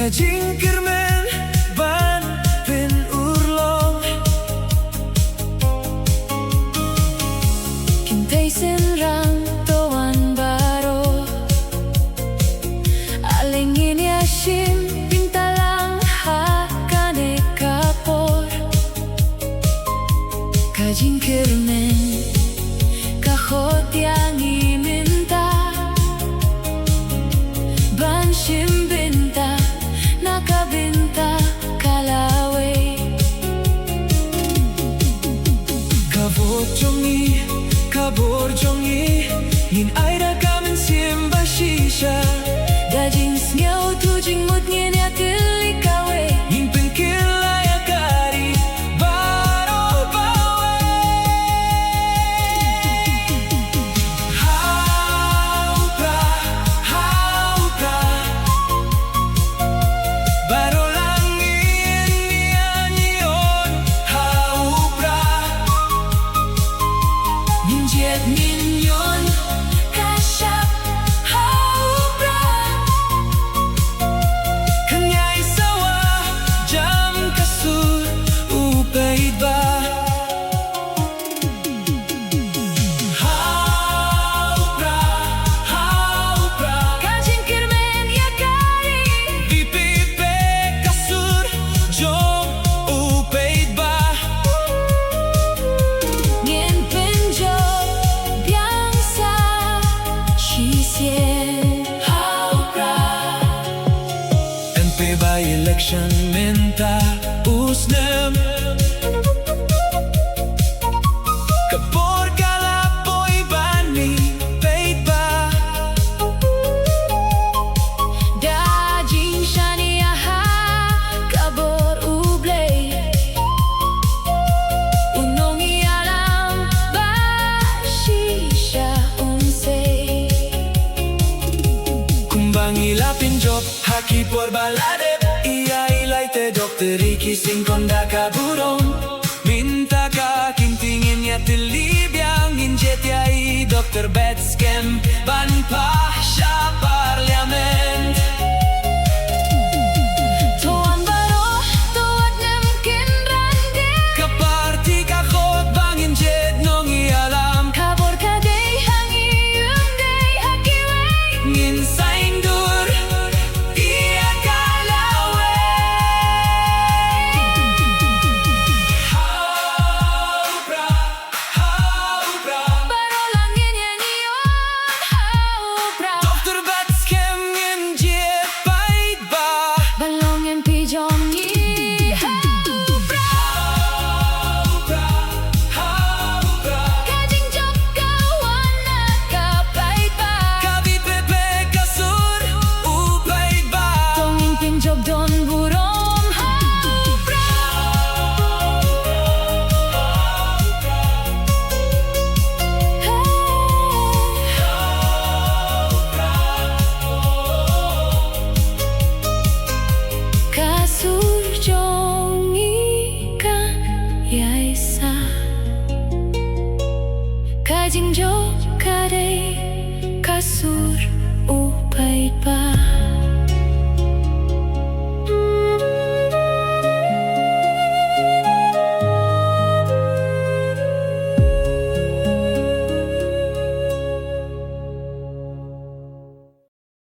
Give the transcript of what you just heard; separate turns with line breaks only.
Kajingkermen ban pin urlong
Kintay senrang tawan baro Alingin yashim pintalang hakane kapor Kajingkermen kahot yang iminta Ban shimbinta nakabinta kalawe
Kabor jongi Nin aira kamen siemba shisha
Dajing snyaw tujing mut ngin ya tilikawe
Nin pengkila ya kari Baro bawe Haupra Baro langin nian Haupra
Jet minyon kasyap haupra
Kanyay sawa jam kasur upay ba Haupra
Kajingkermen ya kari
Pipipe kasur jom upay ba
Ngin penjo biangsa shisye haupra
NP by election minta usnem Kapor kalapoy bani peit ba
Dajing shani aha kabor ublay Unong ialam ba shisha unsay
Kumbang ilapin job haki por balade Ia ilay te dokter ikising konda kaburong Minta ka kintingin ya tilibyang injet ya i dokter bed scam Ban pa siya parli